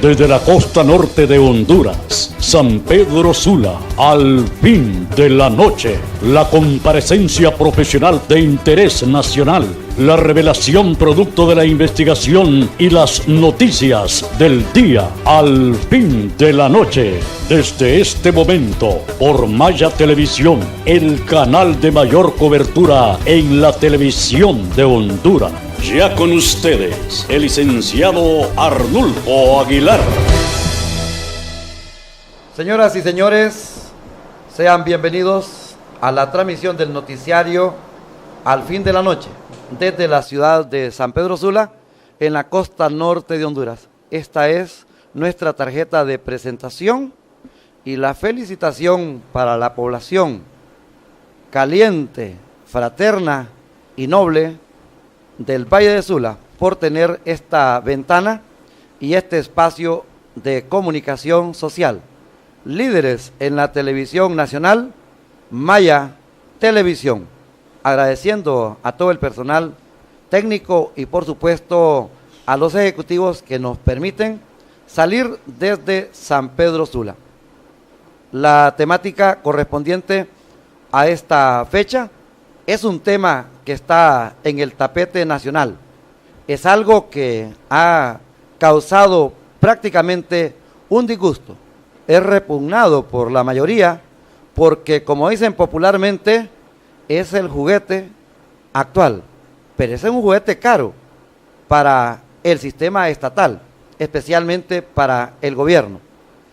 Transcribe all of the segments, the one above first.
Desde la costa norte de Honduras, San Pedro Sula, al fin de la noche, la comparecencia profesional de interés nacional, la revelación producto de la investigación y las noticias del día, al fin de la noche. Desde este momento, por Maya Televisión, el canal de mayor cobertura en la televisión de Honduras. Ya con ustedes, el licenciado Arnulfo Aguilar. Señoras y señores, sean bienvenidos a la transmisión del noticiario Al fin de la noche, desde la ciudad de San Pedro Sula, en la costa norte de Honduras. Esta es nuestra tarjeta de presentación y la felicitación para la población caliente, fraterna y noble del Valle de Sula por tener esta ventana y este espacio de comunicación social. Líderes en la televisión nacional, Maya Televisión. Agradeciendo a todo el personal técnico y por supuesto a los ejecutivos que nos permiten salir desde San Pedro Sula. La temática correspondiente a esta fecha es un tema que está en el tapete nacional. Es algo que ha causado prácticamente un disgusto. Es repugnado por la mayoría porque, como dicen popularmente, es el juguete actual, pero ese es un juguete caro para el sistema estatal, especialmente para el gobierno.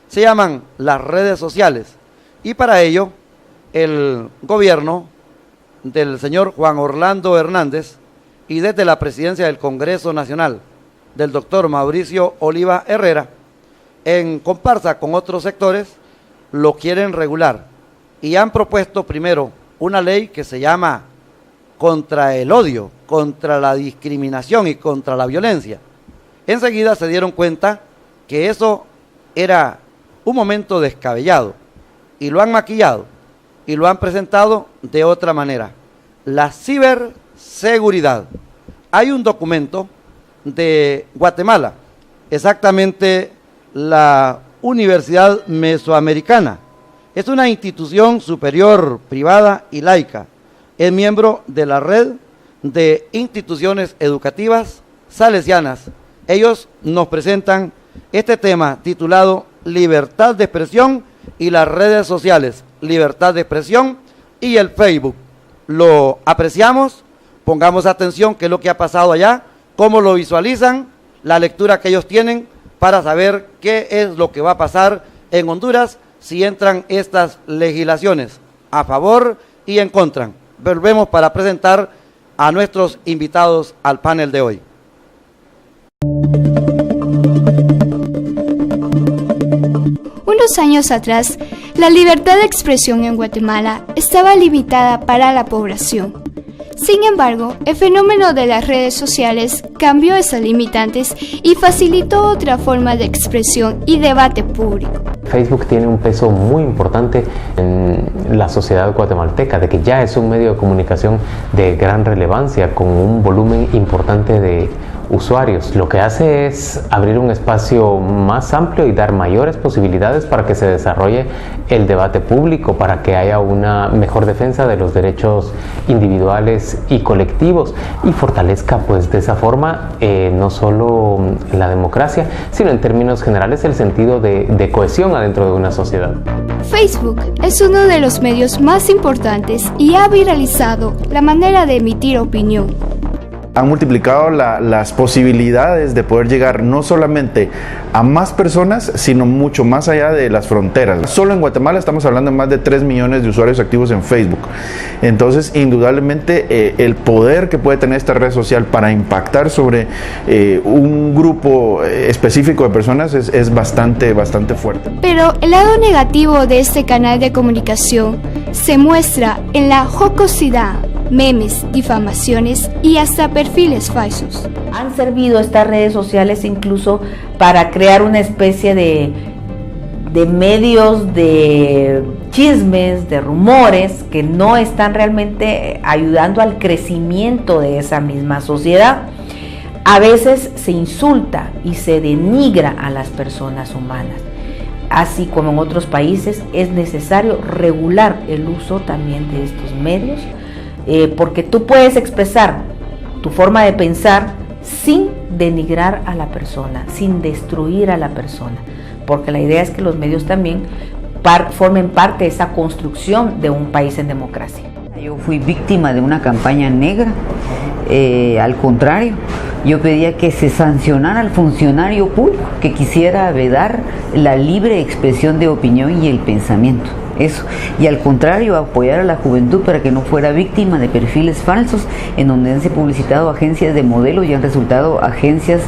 Se llaman las redes sociales y para ello el gobierno del señor Juan Orlando Hernández y desde la presidencia del Congreso Nacional del doctor Mauricio Oliva Herrera, en comparsa con otros sectores, lo quieren regular y han propuesto primero una ley que se llama contra el odio, contra la discriminación y contra la violencia. Enseguida se dieron cuenta que eso era un momento descabellado y lo han maquillado y lo han presentado de otra manera. La ciberseguridad. Hay un documento de Guatemala, exactamente la Universidad Mesoamericana. Es una institución superior, privada y laica. Es miembro de la red de instituciones educativas salesianas. Ellos nos presentan este tema titulado Libertad de expresión y las redes sociales, libertad de expresión y el Facebook. Lo apreciamos, pongamos atención qué es lo que ha pasado allá, cómo lo visualizan, la lectura que ellos tienen para saber qué es lo que va a pasar en Honduras si entran estas legislaciones a favor y en contra. Volvemos para presentar a nuestros invitados al panel de hoy. Unos años atrás, la libertad de expresión en Guatemala estaba limitada para la población. Sin embargo, el fenómeno de las redes sociales cambió esas limitantes y facilitó otra forma de expresión y debate público. Facebook tiene un peso muy importante en la sociedad guatemalteca, de que ya es un medio de comunicación de gran relevancia, con un volumen importante de usuarios. Lo que hace es abrir un espacio más amplio y dar mayores posibilidades para que se desarrolle el debate público, para que haya una mejor defensa de los derechos individuales y colectivos y fortalezca pues de esa forma no solo la democracia, sino en términos generales el sentido de cohesión adentro de una sociedad. Facebook es uno de los medios más importantes y ha viralizado la manera de emitir opinión. Han multiplicado las posibilidades de poder llegar no solamente a más personas, sino mucho más allá de las fronteras. Solo en Guatemala estamos hablando de más de 3 millones de usuarios activos en Facebook. Entonces, indudablemente, el poder que puede tener esta red social para impactar sobre un grupo específico de personas es bastante fuerte. Pero el lado negativo de este canal de comunicación se muestra en la jocosidad, memes, difamaciones y hasta perfiles falsos. Han servido estas redes sociales incluso para crear una especie de medios de chismes, de rumores que no están realmente ayudando al crecimiento de esa misma sociedad. A veces se insulta y se denigra a las personas humanas. Así como en otros países, es necesario regular el uso también de estos medios, porque tú puedes expresar tu forma de pensar sin denigrar a la persona, sin destruir a la persona, porque la idea es que los medios también formen parte de esa construcción de un país en democracia. Yo fui víctima de una campaña negra, al contrario, yo pedía que se sancionara al funcionario público que quisiera vedar la libre expresión de opinión y el pensamiento. Eso, y al contrario, apoyar a la juventud para que no fuera víctima de perfiles falsos en donde han se publicitado agencias de modelo y han resultado agencias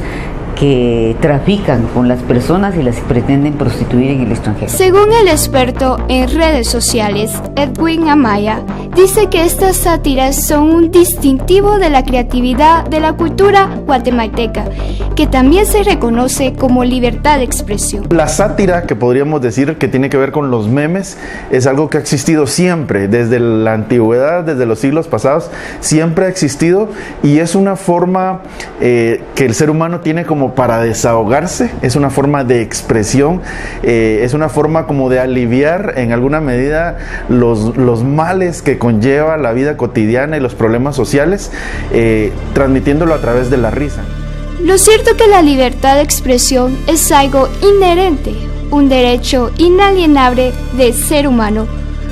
que trafican con las personas y las pretenden prostituir en el extranjero. Según el experto en redes sociales, Edwin Amaya, dice que estas sátiras son un distintivo de la creatividad de la cultura guatemalteca, que también se reconoce como libertad de expresión. La sátira, que podríamos decir que tiene que ver con los memes, es algo que ha existido siempre, desde la antigüedad, desde los siglos pasados, siempre ha existido, y es una forma que el ser humano tiene como para desahogarse, es una forma de expresión, es una forma como de aliviar en alguna medida los males que conlleva la vida cotidiana y los problemas sociales, transmitiéndolo a través de la risa. Lo cierto es que la libertad de expresión es algo inherente, un derecho inalienable del ser humano,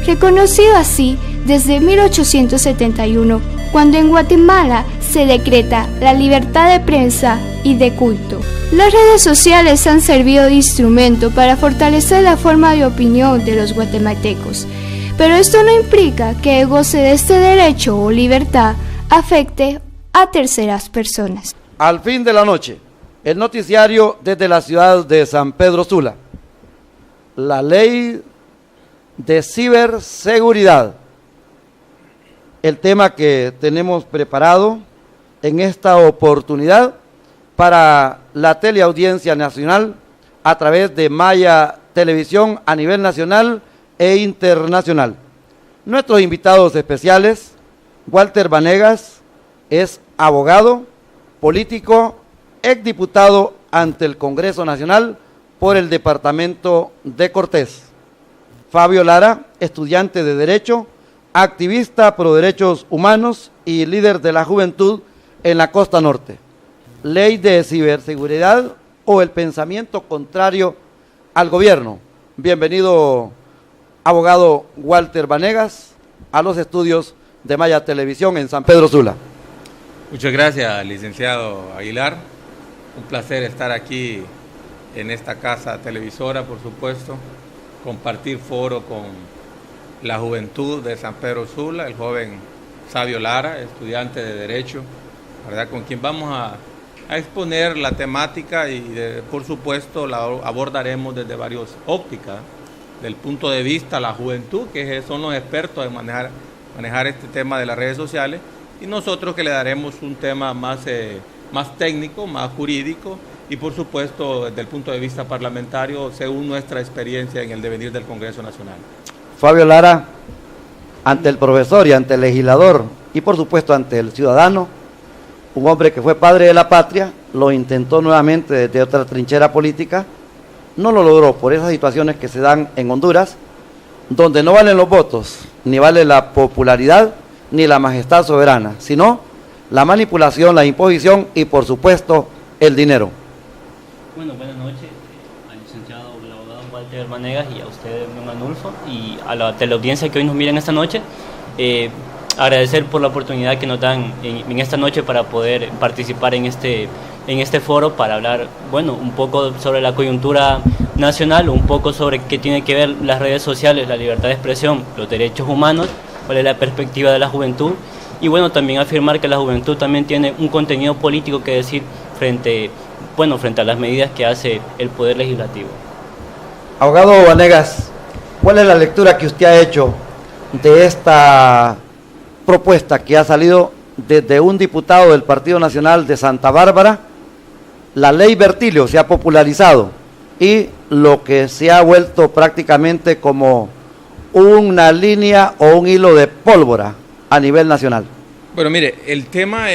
reconocido así desde 1871, cuando en Guatemala se decreta la libertad de prensa y de culto. Las redes sociales han servido de instrumento para fortalecer la forma de opinión de los guatemaltecos, pero esto no implica que el goce de este derecho o libertad afecte a terceras personas. Al fin de la noche, el noticiario desde la ciudad de San Pedro Sula. La ley de ciberseguridad. El tema que tenemos preparado en esta oportunidad para la teleaudiencia nacional a través de Maya Televisión a nivel nacional e internacional. Nuestros invitados especiales, Walter Vanegas, es abogado, político, exdiputado ante el Congreso Nacional por el departamento de Cortés. Fabio Lara, estudiante de Derecho, activista pro derechos humanos y líder de la juventud en la costa norte. Ley de ciberseguridad o el pensamiento contrario al gobierno. Bienvenido, abogado Walter Vanegas, a los estudios de Maya Televisión en San Pedro Sula. Muchas gracias, licenciado Aguilar. Un placer estar aquí en esta casa televisora, por supuesto, compartir foro con la juventud de San Pedro Sula, el joven Fabio Lara, estudiante de Derecho, ¿verdad?, con quien vamos a exponer la temática y por supuesto la abordaremos desde varias ópticas, del punto de vista de la juventud, que son los expertos en manejar este tema de las redes sociales, y nosotros que le daremos un tema más técnico, más jurídico, y por supuesto desde el punto de vista parlamentario, según nuestra experiencia en el devenir del Congreso Nacional. Fabio Lara, ante el profesor y ante el legislador, y por supuesto ante el ciudadano, un hombre que fue padre de la patria, lo intentó nuevamente desde otra trinchera política, no lo logró por esas situaciones que se dan en Honduras, donde no valen los votos, ni vale la popularidad, ni la majestad soberana, sino la manipulación, la imposición y por supuesto el dinero. Bueno, buenas noches al licenciado, el abogado Walter Vanegas, y a usted, don Anulfo, y a la teleaudiencia que hoy nos miran esta noche. Agradecer por la oportunidad que nos dan en esta noche para poder participar en este foro para hablar, bueno, un poco sobre la coyuntura nacional, un poco sobre qué tiene que ver las redes sociales, la libertad de expresión, los derechos humanos, cuál es la perspectiva de la juventud, y bueno, también afirmar que la juventud también tiene un contenido político que decir frente a las medidas que hace el Poder Legislativo. Abogado Vanegas, ¿cuál es la lectura que usted ha hecho de esta propuesta que ha salido desde un diputado del Partido Nacional de Santa Bárbara? La ley Bertilio se ha popularizado y lo que se ha vuelto prácticamente como una línea o un hilo de pólvora a nivel nacional. Bueno, mire, el tema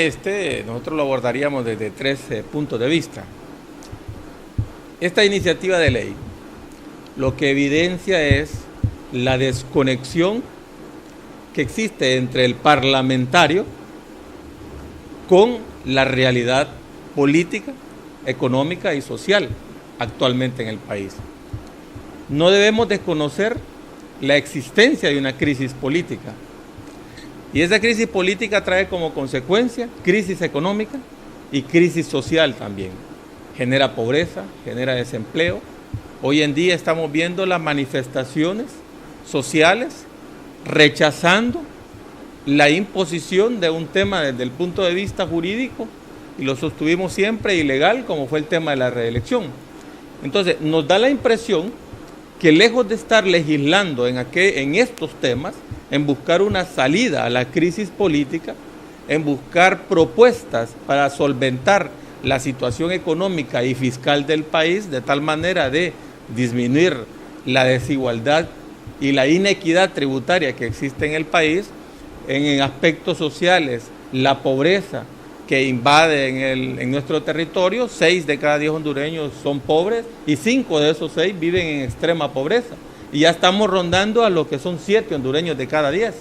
nosotros lo abordaríamos desde 3 puntos de vista. Esta iniciativa de ley lo que evidencia es la desconexión que existe entre el parlamentario con la realidad política, económica y social actualmente en el país. No debemos desconocer la existencia de una crisis política. Y esa crisis política trae como consecuencia crisis económica y crisis social también. Genera pobreza, genera desempleo. Hoy en día estamos viendo las manifestaciones sociales rechazando la imposición de un tema desde el punto de vista jurídico, y lo sostuvimos siempre ilegal, como fue el tema de la reelección. Entonces, nos da la impresión que lejos de estar legislando en estos temas, en buscar una salida a la crisis política, en buscar propuestas para solventar la situación económica y fiscal del país, de tal manera de disminuir la desigualdad y la inequidad tributaria que existe en el país, en aspectos sociales, la pobreza que invade en nuestro territorio. 6 de cada 10 hondureños son pobres y 5 de esos 6 viven en extrema pobreza. Y ya estamos rondando a lo que son 7 hondureños de cada 10.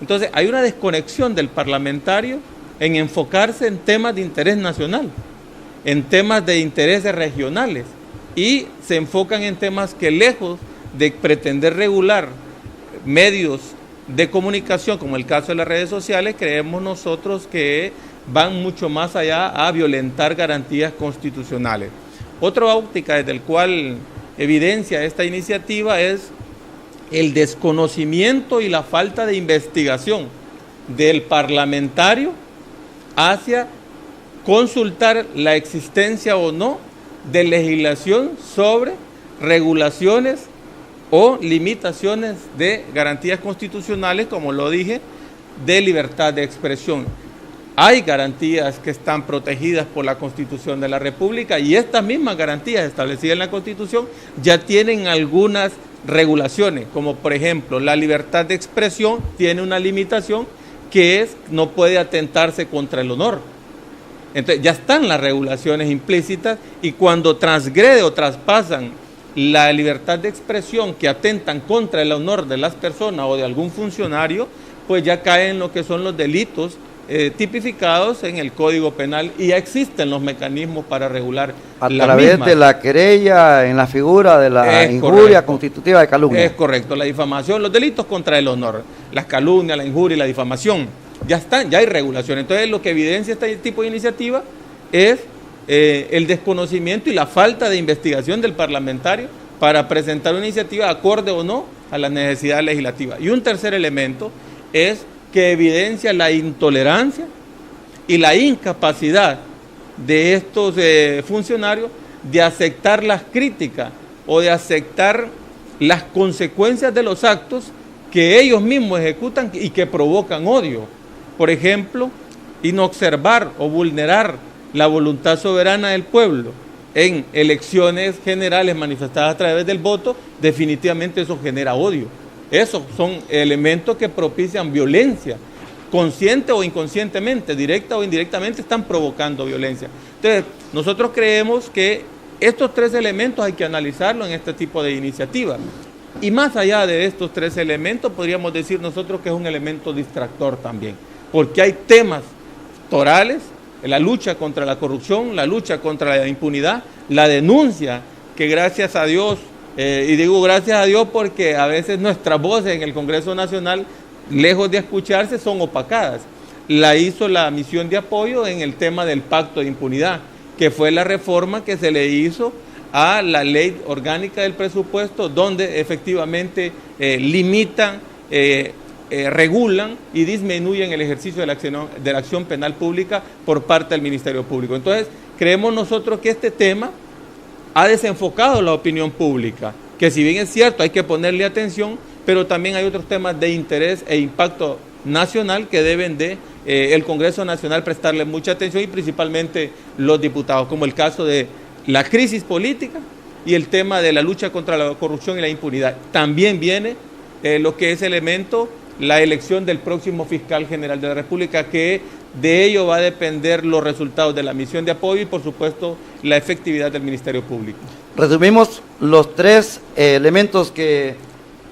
Entonces hay una desconexión del parlamentario en enfocarse en temas de interés nacional, en temas de intereses regionales, y se enfocan en temas que, lejos de pretender regular medios de comunicación, como el caso de las redes sociales, creemos nosotros que van mucho más allá a violentar garantías constitucionales. Otra óptica desde el cual evidencia esta iniciativa es el desconocimiento y la falta de investigación del parlamentario hacia consultar la existencia o no de legislación sobre regulaciones o limitaciones de garantías constitucionales, como lo dije, de libertad de expresión. Hay garantías que están protegidas por la Constitución de la República, y estas mismas garantías establecidas en la Constitución ya tienen algunas regulaciones, como por ejemplo la libertad de expresión tiene una limitación que es no puede atentarse contra el honor. Entonces ya están las regulaciones implícitas, y cuando transgrede o traspasan la libertad de expresión que atentan contra el honor de las personas o de algún funcionario, pues ya caen en lo que son los delitos tipificados en el Código Penal, y ya existen los mecanismos para regular a través de la querella en la figura de la injuria constitutiva de calumnia. Es correcto, la difamación, los delitos contra el honor, las calumnias, la injuria y la difamación, ya están, ya hay regulación. Entonces lo que evidencia este tipo de iniciativa es el desconocimiento y la falta de investigación del parlamentario para presentar una iniciativa acorde o no a la necesidad legislativa. Y un tercer elemento es que evidencia la intolerancia y la incapacidad de estos funcionarios de aceptar las críticas o de aceptar las consecuencias de los actos que ellos mismos ejecutan y que provocan odio. Por ejemplo, inobservar o vulnerar la voluntad soberana del pueblo en elecciones generales manifestadas a través del voto, definitivamente eso genera odio. Esos son elementos que propician violencia, consciente o inconscientemente, directa o indirectamente, están provocando violencia. Entonces, nosotros creemos que estos 3 elementos hay que analizarlo en este tipo de iniciativas. Y más allá de estos 3 elementos, podríamos decir nosotros que es un elemento distractor también, porque hay temas torales, la lucha contra la corrupción, la lucha contra la impunidad, la denuncia que gracias a Dios, y digo gracias a Dios porque a veces nuestras voces en el Congreso Nacional, lejos de escucharse, son opacadas. La hizo la misión de apoyo en el tema del pacto de impunidad, que fue la reforma que se le hizo a la ley orgánica del presupuesto, donde efectivamente limitan, regulan y disminuyen el ejercicio de la acción penal pública por parte del Ministerio Público. Entonces, creemos nosotros que este tema ha desenfocado la opinión pública, que si bien es cierto hay que ponerle atención, pero también hay otros temas de interés e impacto nacional que deben de el Congreso Nacional prestarle mucha atención, y principalmente los diputados, como el caso de la crisis política y el tema de la lucha contra la corrupción y la impunidad. También viene lo que es elemento la elección del próximo fiscal general de la República, que de ello va a depender los resultados de la misión de apoyo y, por supuesto, la efectividad del Ministerio Público. Resumimos los tres elementos que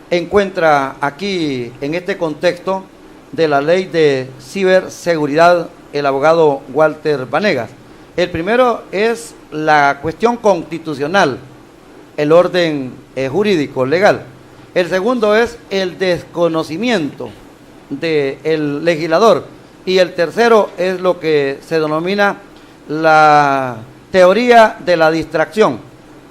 encuentra aquí en este contexto de la ley de ciberseguridad el abogado Walter Vanegas. El primero es la cuestión constitucional, el orden jurídico, legal. El segundo es el desconocimiento del legislador. Y el tercero es lo que se denomina la teoría de la distracción.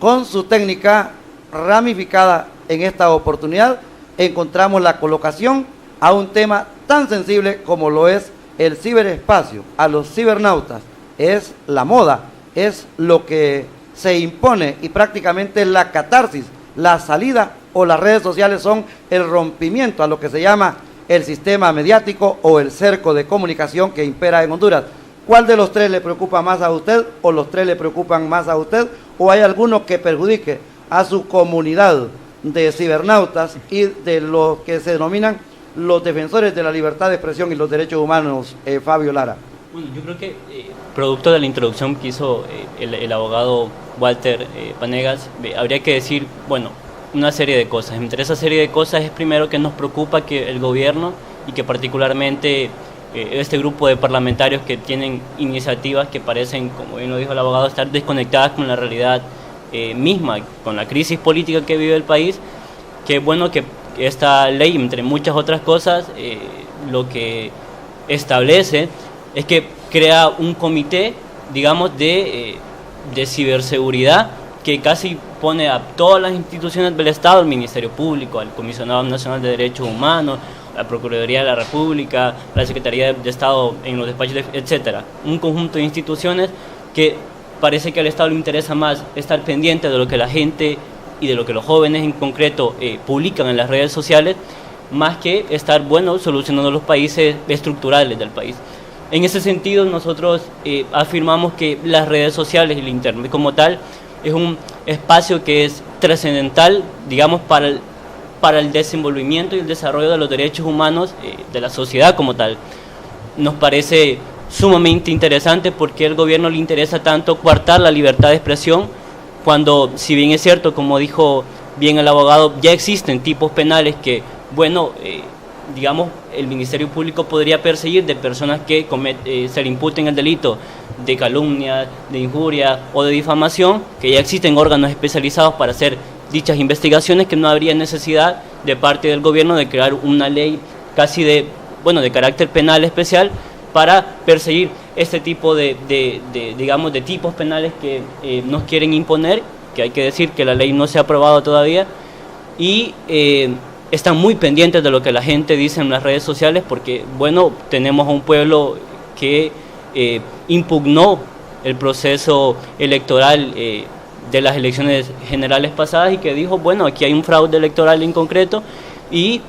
Con su técnica ramificada en esta oportunidad, encontramos la colocación a un tema tan sensible como lo es el ciberespacio. A los cibernautas es la moda, es lo que se impone y prácticamente la catarsis, la salida o las redes sociales son el rompimiento a lo que se llama el sistema mediático o el cerco de comunicación que impera en Honduras. ¿Cuál de los tres le preocupa más a usted o los tres le preocupan más a usted o hay alguno que perjudique a su comunidad de cibernautas y de los que se denominan los defensores de la libertad de expresión y los derechos humanos, Fabio Lara? Bueno, yo creo que producto de la introducción que hizo el abogado Walter Vanegas, habría que decir, bueno, una serie de cosas. Entre esa serie de cosas es primero que nos preocupa que el gobierno y que particularmente este grupo de parlamentarios que tienen iniciativas que parecen, como bien lo dijo el abogado, estar desconectadas con la realidad misma, con la crisis política que vive el país, que bueno que esta ley, entre muchas otras cosas, lo que establece es que crea un comité, digamos, de ciberseguridad que casi pone a todas las instituciones del Estado, al Ministerio Público, al Comisionado Nacional de Derechos Humanos, la Procuraduría de la República, la Secretaría de Estado en los despachos, etcétera. Un conjunto de instituciones que parece que al Estado le interesa más estar pendiente de lo que la gente y de lo que los jóvenes en concreto publican en las redes sociales, más que estar, bueno, solucionando los países estructurales del país. En ese sentido, nosotros afirmamos que las redes sociales y el Internet como tal es un espacio que es trascendental, digamos, para el desenvolvimiento y el desarrollo de los derechos humanos de la sociedad como tal. Nos parece sumamente interesante porque al gobierno le interesa tanto coartar la libertad de expresión, cuando, si bien es cierto, como dijo bien el abogado, ya existen tipos penales que, bueno, digamos, el Ministerio Público podría perseguir de personas que se le imputen el delito de calumnia, de injuria o de difamación, que ya existen órganos especializados para hacer dichas investigaciones, que no habría necesidad de parte del gobierno de crear una ley casi de carácter penal especial para perseguir este tipo digamos, de tipos penales que nos quieren imponer, que hay que decir que la ley no se ha aprobado todavía, y están muy pendientes de lo que la gente dice en las redes sociales, porque, bueno, tenemos a un pueblo que impugnó el proceso electoral de las elecciones generales pasadas y que dijo, bueno, aquí hay un fraude electoral en concreto y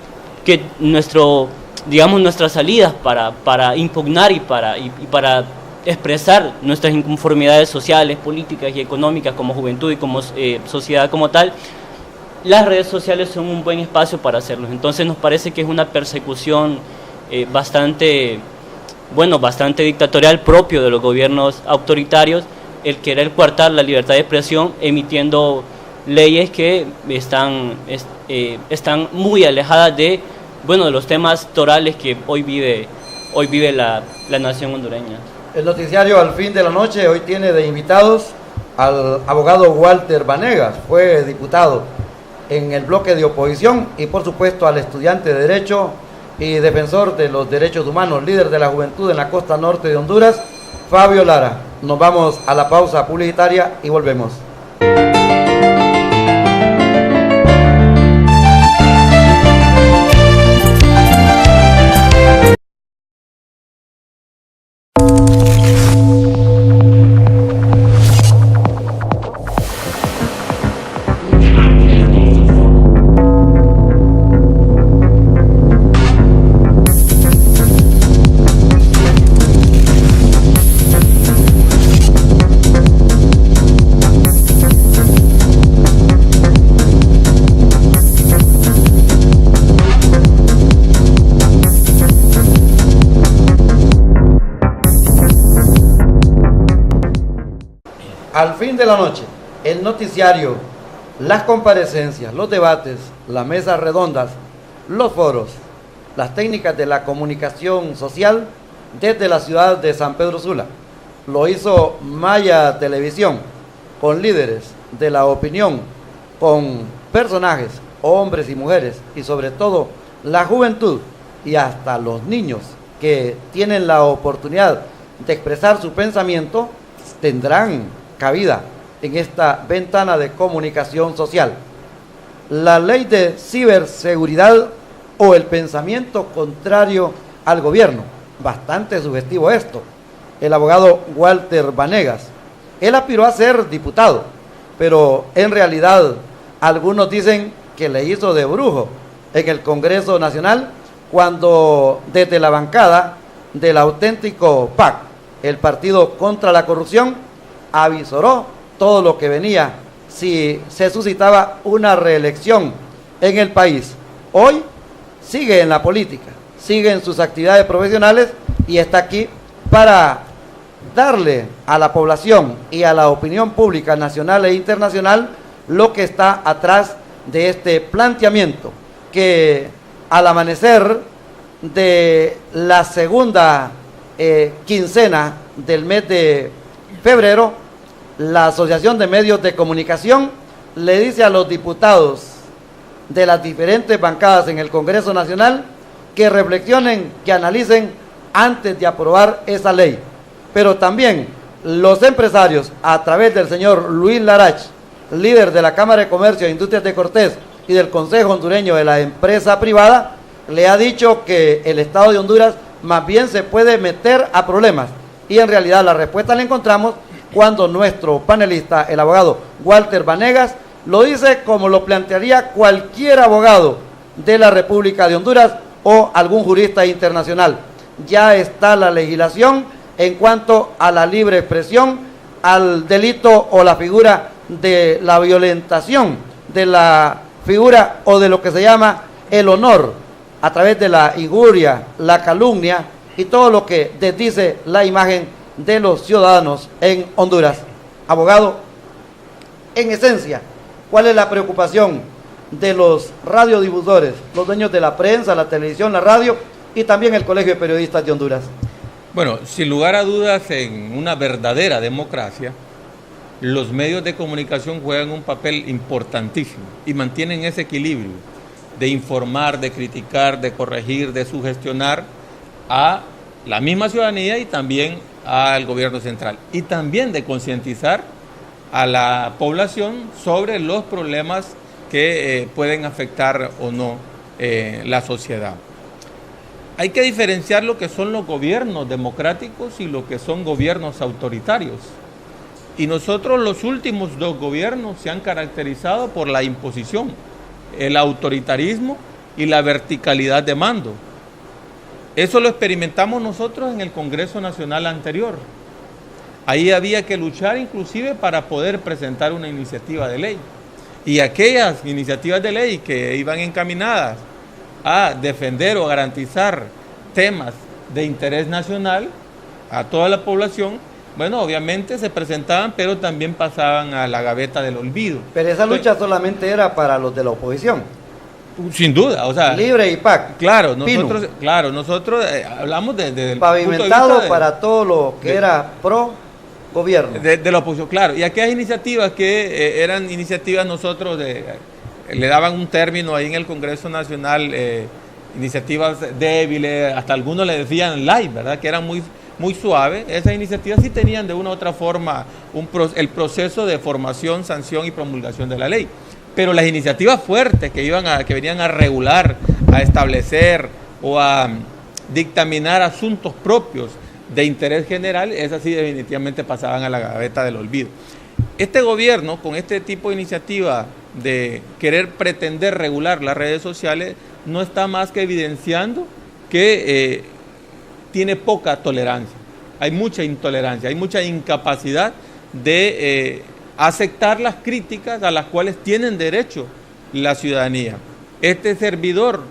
que nuestras salidas para impugnar y para expresar nuestras inconformidades sociales, políticas y económicas como juventud y como sociedad como tal, las redes sociales son un buen espacio para hacerlo. Entonces nos parece que es una persecución bastante dictatorial, propio de los gobiernos autoritarios, el querer coartar la libertad de expresión emitiendo leyes que están muy alejadas de los temas torales que hoy vive la nación hondureña. El noticiario Al Fin de la Noche hoy tiene de invitados al abogado Walter Vanegas, fue diputado en el bloque de oposición, y por supuesto al estudiante de Derecho y defensor de los derechos humanos, líder de la juventud en la costa norte de Honduras, Fabio Lara. Nos vamos a la pausa publicitaria y volvemos. Al fin de la noche, el noticiario, las comparecencias, los debates, las mesas redondas, los foros, las técnicas de la comunicación social desde la ciudad de San Pedro Sula. Lo hizo Maya Televisión, con líderes de la opinión, con personajes, hombres y mujeres, y sobre todo la juventud y hasta los niños que tienen la oportunidad de expresar su pensamiento, tendrán cabida en esta ventana de comunicación social. La ley de ciberseguridad o el pensamiento contrario al gobierno, bastante sugestivo esto. El abogado Walter Vanegas, él aspiró a ser diputado, pero en realidad algunos dicen que le hizo de brujo en el Congreso Nacional cuando desde la bancada del auténtico PAC, el Partido contra la Corrupción, avisoró todo lo que venía si se suscitaba una reelección en el país. Hoy sigue en la política, sigue en sus actividades profesionales y está aquí para darle a la población y a la opinión pública nacional e internacional lo que está atrás de este planteamiento, que al amanecer de la segunda quincena del mes de febrero, la Asociación de Medios de Comunicación le dice a los diputados de las diferentes bancadas en el Congreso Nacional que reflexionen, que analicen antes de aprobar esa ley. Pero también los empresarios, a través del señor Luis Larach, líder de la Cámara de Comercio e Industrias de Cortés y del Consejo Hondureño de la Empresa Privada, le ha dicho que el Estado de Honduras más bien se puede meter a problemas. Y en realidad la respuesta la encontramos cuando nuestro panelista, el abogado Walter Vanegas, lo dice como lo plantearía cualquier abogado de la República de Honduras o algún jurista internacional. Ya está la legislación en cuanto a la libre expresión, al delito o la figura de la violentación, de la figura o de lo que se llama el honor, a través de la injuria, la calumnia y todo lo que desdice la imagen de los ciudadanos en Honduras. Abogado, en esencia, ¿cuál es la preocupación de los radiodifusores, los dueños de la prensa, la televisión, la radio y también el Colegio de Periodistas de Honduras? Bueno, sin lugar a dudas, en una verdadera democracia, los medios de comunicación juegan un papel importantísimo y mantienen ese equilibrio de informar, de criticar, de corregir, de sugestionar a la misma ciudadanía y también al gobierno central, y también de concientizar a la población sobre los problemas que pueden afectar o no la sociedad. Hay que diferenciar lo que son los gobiernos democráticos y lo que son gobiernos autoritarios. Y nosotros, los últimos dos gobiernos se han caracterizado por la imposición, el autoritarismo y la verticalidad de mando. Eso lo experimentamos nosotros en el Congreso Nacional anterior. Ahí había que luchar inclusive para poder presentar una iniciativa de ley. Y aquellas iniciativas de ley que iban encaminadas a defender o garantizar temas de interés nacional a toda la población, bueno, obviamente se presentaban, pero también pasaban a la gaveta del olvido. Pero esa lucha solamente era para los de la oposición. Sin duda, o sea, Libre y PAC. Claro, nosotros hablamos del pavimentado punto de para todo lo que era pro gobierno. De la oposición, claro. Y aquellas iniciativas que eran iniciativas nosotros le daban un término ahí en el Congreso Nacional, iniciativas débiles, hasta algunos le decían light, ¿verdad? Que eran muy suaves. Esas iniciativas sí tenían de una u otra forma el proceso de formación, sanción y promulgación de la ley. Pero las iniciativas fuertes que venían a regular, a establecer o a dictaminar asuntos propios de interés general, esas sí definitivamente pasaban a la gaveta del olvido. Este gobierno, con este tipo de iniciativa de querer pretender regular las redes sociales, no está más que evidenciando que tiene poca tolerancia. Hay mucha intolerancia, hay mucha incapacidad de aceptar las críticas a las cuales tienen derecho la ciudadanía. Este servidor,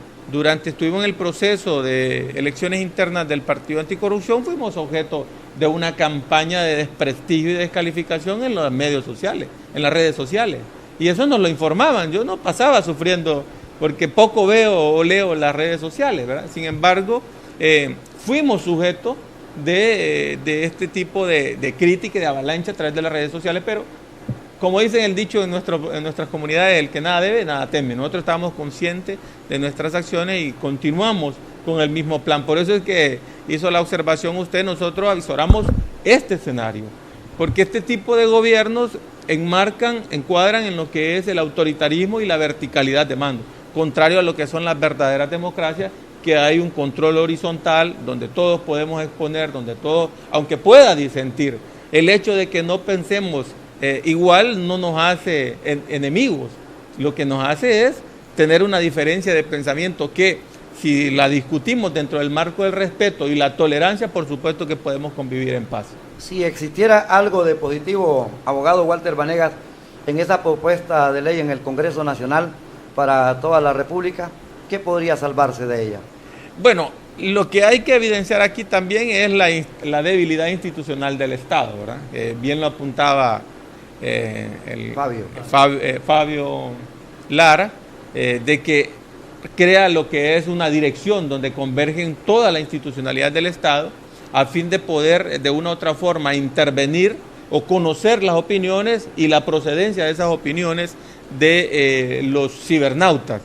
estuvimos en el proceso de elecciones internas del Partido Anticorrupción, fuimos objeto de una campaña de desprestigio y descalificación en los medios sociales, en las redes sociales. Y eso nos lo informaban, yo no pasaba sufriendo porque poco veo o leo las redes sociales, ¿verdad? Sin embargo, fuimos sujetos de este tipo de crítica y de avalancha a través de las redes sociales, pero como dicen el dicho en nuestras comunidades, el que nada debe, nada teme. Nosotros estábamos conscientes de nuestras acciones y continuamos con el mismo plan. Por eso es que hizo la observación usted, nosotros avisoramos este escenario, porque este tipo de gobiernos encuadran en lo que es el autoritarismo y la verticalidad de mando, contrario a lo que son las verdaderas democracias, que hay un control horizontal donde todos podemos exponer, donde todos, aunque pueda disentir, el hecho de que no pensemos igual no nos hace enemigos, lo que nos hace es tener una diferencia de pensamiento que si la discutimos dentro del marco del respeto y la tolerancia, por supuesto que podemos convivir en paz. Si existiera algo de positivo, abogado Walter Vanegas, en esa propuesta de ley en el Congreso Nacional para toda la República, ¿qué podría salvarse de ella? Bueno, lo que hay que evidenciar aquí también es la debilidad institucional del Estado, ¿verdad? Bien lo apuntaba Fabio Lara, de que crea lo que es una dirección donde convergen toda la institucionalidad del Estado a fin de poder de una u otra forma intervenir o conocer las opiniones y la procedencia de esas opiniones de los cibernautas.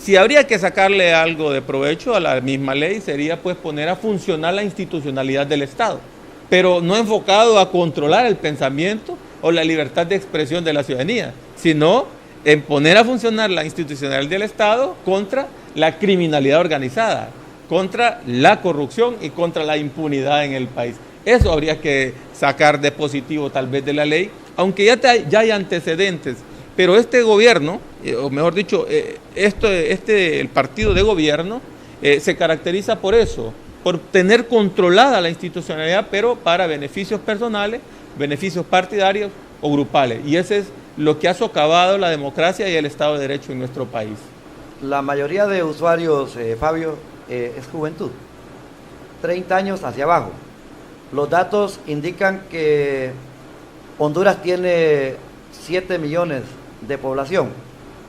Si habría que sacarle algo de provecho a la misma ley, sería pues poner a funcionar la institucionalidad del Estado, pero no enfocado a controlar el pensamiento o la libertad de expresión de la ciudadanía, sino en poner a funcionar la institucionalidad del Estado contra la criminalidad organizada, contra la corrupción y contra la impunidad en el país. Eso habría que sacar de positivo tal vez de la ley, aunque ya hay antecedentes, pero este gobierno, o mejor dicho, el partido de gobierno se caracteriza por eso, por tener controlada la institucionalidad, pero para beneficios personales, beneficios partidarios o grupales. Y ese es lo que ha socavado la democracia y el Estado de Derecho en nuestro país. La mayoría de usuarios, Fabio, es juventud, 30 años hacia abajo. Los datos indican que Honduras tiene 7 millones de población.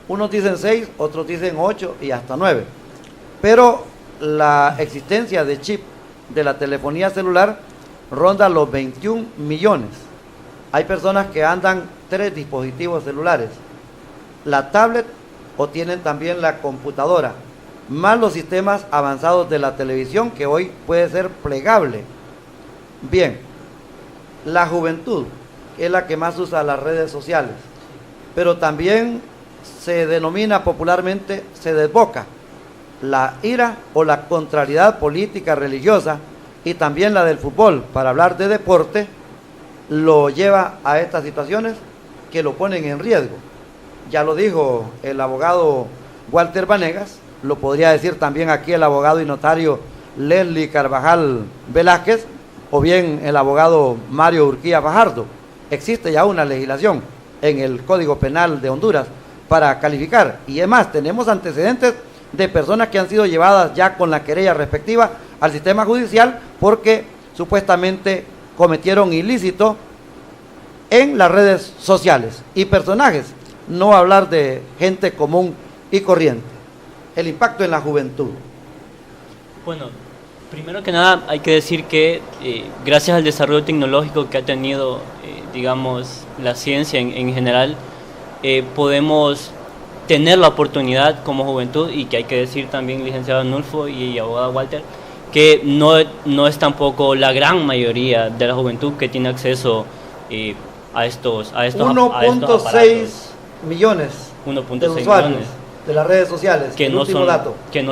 Unos dicen 6, otros dicen 8 y hasta 9. Pero la existencia de chip de la telefonía celular ronda los 21 millones. Hay personas que andan 3 dispositivos celulares, la tablet o tienen también la computadora, más los sistemas avanzados de la televisión que hoy puede ser plegable. Bien, la juventud es la que más usa las redes sociales, pero también se denomina popularmente, se desboca la ira o la contrariedad política religiosa y también la del fútbol, para hablar de deporte, lo lleva a estas situaciones que lo ponen en riesgo. Ya lo dijo el abogado Walter Vanegas, lo podría decir también aquí el abogado y notario Leslie Carvajal Velázquez, o bien el abogado Mario Urquía Fajardo. Existe ya una legislación en el Código Penal de Honduras para calificar, y además tenemos antecedentes de personas que han sido llevadas ya con la querella respectiva al sistema judicial porque supuestamente cometieron ilícito en las redes sociales y personajes, no hablar de gente común y corriente. El impacto en la juventud. Bueno, primero que nada hay que decir que gracias al desarrollo tecnológico que ha tenido, digamos, la ciencia en general, podemos tener la oportunidad como juventud, y que hay que decir también, licenciado Anulfo y abogado Walter, que no es tampoco la gran mayoría de la juventud que tiene acceso a estos 1.6 millones de usuarios de las redes sociales, que no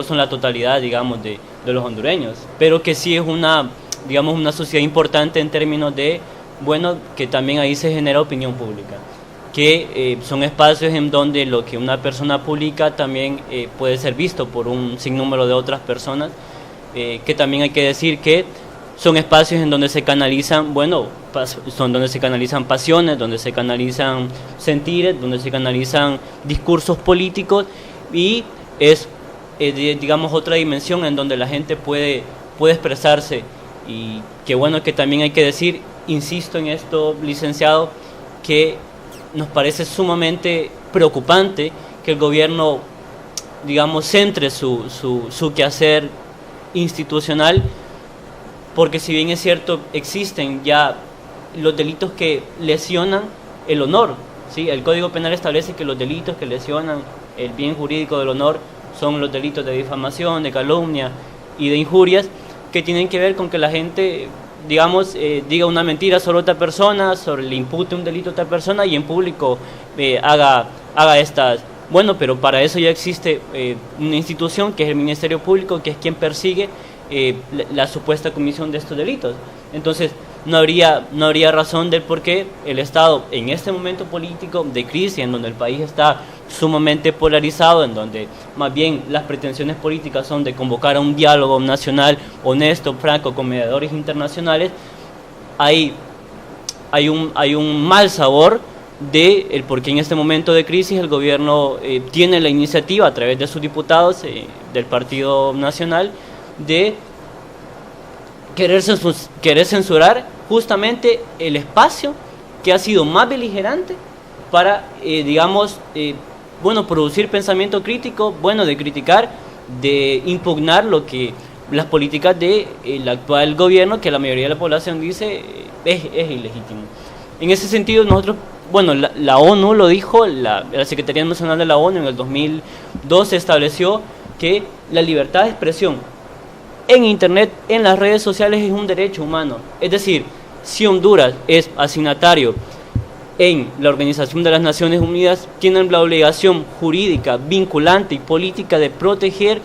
son la totalidad, digamos, de los hondureños, pero que sí es una sociedad importante en términos de, bueno, que también ahí se genera opinión pública, que son espacios en donde lo que una persona publica también puede ser visto por un sinnúmero de otras personas, que también hay que decir que son espacios en donde se canalizan, donde se canalizan pasiones, donde se canalizan sentires, donde se canalizan discursos políticos, y es, digamos, otra dimensión en donde la gente puede expresarse Y qué bueno que también hay que decir, insisto en esto, licenciado, que nos parece sumamente preocupante que el gobierno, digamos, centre su quehacer institucional, porque si bien es cierto, existen ya los delitos que lesionan el honor, ¿sí? El Código Penal establece que los delitos que lesionan el bien jurídico del honor son los delitos de difamación, de calumnia y de injurias, que tienen que ver con que la gente, digamos, diga una mentira sobre otra persona, le impute un delito a otra persona y en público haga estas. Bueno, pero para eso ya existe una institución que es el Ministerio Público, que es quien persigue la supuesta comisión de estos delitos. Entonces, no habría razón del por qué el Estado, en este momento político de crisis, en donde el país está sumamente polarizado, en donde más bien las pretensiones políticas son de convocar a un diálogo nacional honesto, franco, con mediadores internacionales, hay un mal sabor de el por qué en este momento de crisis el gobierno tiene la iniciativa a través de sus diputados del Partido Nacional de querer censurar justamente el espacio que ha sido más beligerante para, producir pensamiento crítico, de criticar, de impugnar lo que las políticas del actual gobierno, que la mayoría de la población dice es ilegítimo. En ese sentido, nosotros, la ONU lo dijo, la Secretaría Nacional de la ONU en el 2012 estableció que la libertad de expresión en Internet, en las redes sociales, es un derecho humano. Es decir, si Honduras es asignatario en la Organización de las Naciones Unidas, tienen la obligación jurídica, vinculante y política de proteger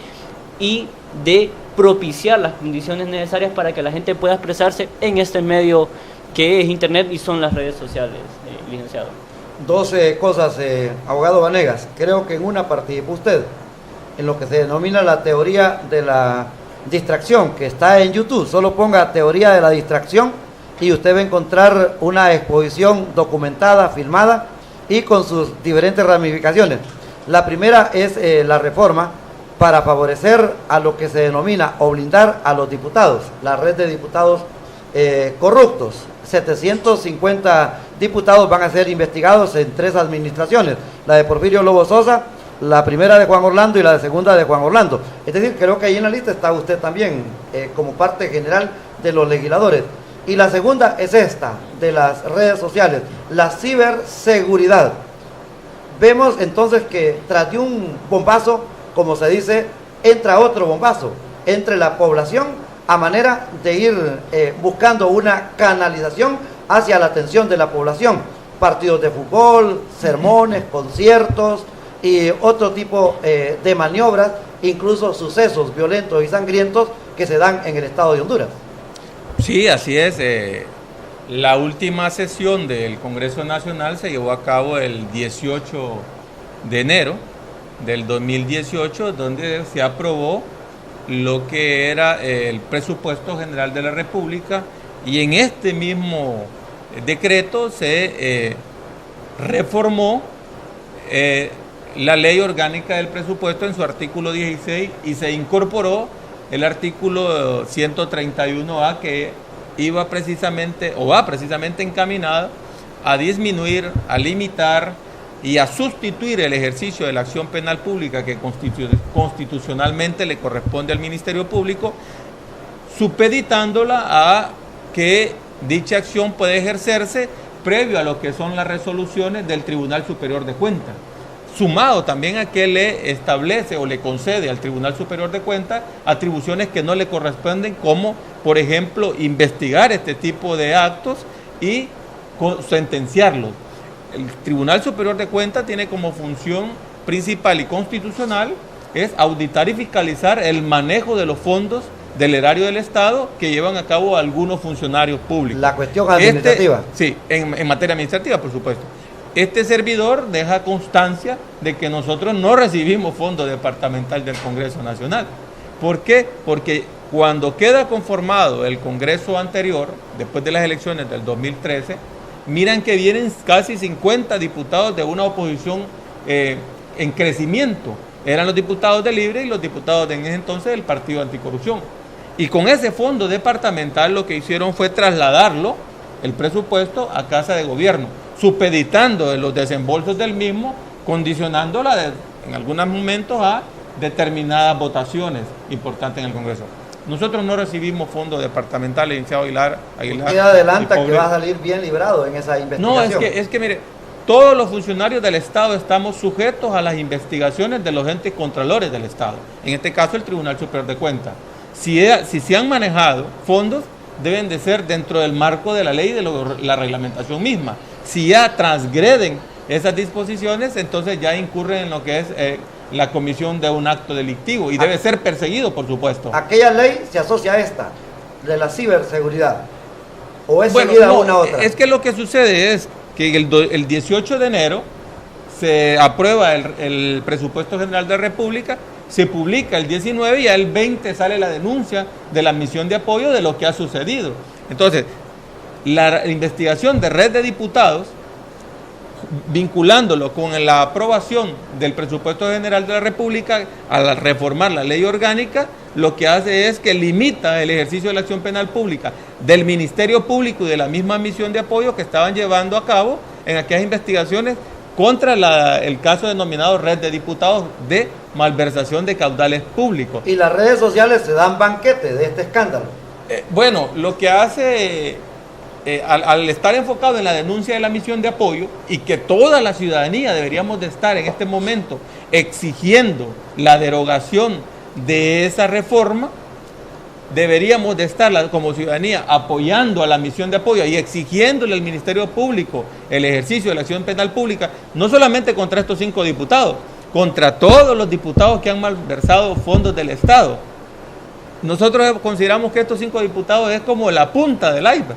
y de propiciar las condiciones necesarias para que la gente pueda expresarse en este medio que es Internet y son las redes sociales, licenciado. 12 cosas, abogado Vanegas. Creo que en una participó usted, en lo que se denomina la teoría de la distracción, que está en YouTube. Solo ponga teoría de la distracción y usted va a encontrar una exposición documentada, filmada y con sus diferentes ramificaciones. La primera es la reforma para favorecer a lo que se denomina o blindar a los diputados, la red de diputados corruptos. 750 diputados van a ser investigados en 3 administraciones, la de Porfirio Lobo Sosa, la primera de Juan Orlando y la segunda de Juan Orlando. Es decir, creo que ahí en la lista está usted también como parte general de los legisladores. Y la segunda es esta, de las redes sociales, la ciberseguridad. Vemos entonces que tras de un bombazo, como se dice, entra otro bombazo entre la población a manera de ir buscando una canalización hacia la atención de la población. Partidos de fútbol, sermones, conciertos y otro tipo de maniobras, incluso sucesos violentos y sangrientos que se dan en el estado de Honduras. Sí, así es. La última sesión del Congreso Nacional se llevó a cabo el 18 de enero del 2018, donde se aprobó lo que era el presupuesto general de la República, y en este mismo decreto se reformó la ley orgánica del presupuesto en su artículo 16 y se incorporó el artículo 131A, que va precisamente encaminado a disminuir, a limitar y a sustituir el ejercicio de la acción penal pública que constitucionalmente le corresponde al Ministerio Público, supeditándola a que dicha acción puede ejercerse previo a lo que son las resoluciones del Tribunal Superior de Cuentas, sumado también a que le establece o le concede al Tribunal Superior de Cuentas atribuciones que no le corresponden, como por ejemplo investigar este tipo de actos y sentenciarlos. El Tribunal Superior de Cuentas tiene como función principal y constitucional es auditar y fiscalizar el manejo de los fondos del erario del Estado que llevan a cabo algunos funcionarios públicos. La cuestión administrativa. Sí, en materia administrativa, por supuesto. Este servidor deja constancia de que nosotros no recibimos fondo departamental del Congreso Nacional. ¿Por qué? Porque cuando queda conformado el Congreso anterior, después de las elecciones del 2013, miran que vienen casi 50 diputados de una oposición en crecimiento. Eran los diputados de Libre y los diputados de en ese entonces del Partido Anticorrupción. Y con ese fondo departamental lo que hicieron fue trasladarlo, el presupuesto, a Casa de Gobierno, supeditando los desembolsos del mismo, condicionándola en algunos momentos a determinadas votaciones importantes en el Congreso. Nosotros no recibimos fondo departamental, licenciado Aguilar. ¿Usted adelanta que va a salir bien librado en esa investigación? No, es que mire, todos los funcionarios del Estado estamos sujetos a las investigaciones de los entes contralores del Estado. En este caso, el Tribunal Superior de Cuentas. Si se han manejado fondos, deben de ser dentro del marco de la ley y de la reglamentación misma. Si ya transgreden esas disposiciones, entonces ya incurren en lo que es la comisión de un acto delictivo y debe ser perseguido, por supuesto. ¿Aquella ley se asocia a esta, de la ciberseguridad? ¿O es seguida una a otra? Es que lo que sucede es que el 18 de enero se aprueba el presupuesto general de la República, se publica el 19 y el 20 sale la denuncia de la misión de apoyo de lo que ha sucedido. Entonces, la investigación de Red de Diputados, vinculándolo con la aprobación del presupuesto general de la República, al reformar la ley orgánica, lo que hace es que limita el ejercicio de la acción penal pública del Ministerio Público y de la misma misión de apoyo que estaban llevando a cabo en aquellas investigaciones contra el caso denominado Red de Diputados de malversación de caudales públicos. Y las redes sociales se dan banquete de este escándalo. Bueno, lo que hace, al estar enfocado en la denuncia de la misión de apoyo y que toda la ciudadanía deberíamos de estar en este momento exigiendo la derogación de esa reforma, deberíamos de estar como ciudadanía apoyando a la misión de apoyo y exigiéndole al Ministerio Público el ejercicio de la acción penal pública, no solamente contra estos 5 diputados, contra todos los diputados que han malversado fondos del Estado. Nosotros consideramos que estos 5 diputados es como la punta del iceberg.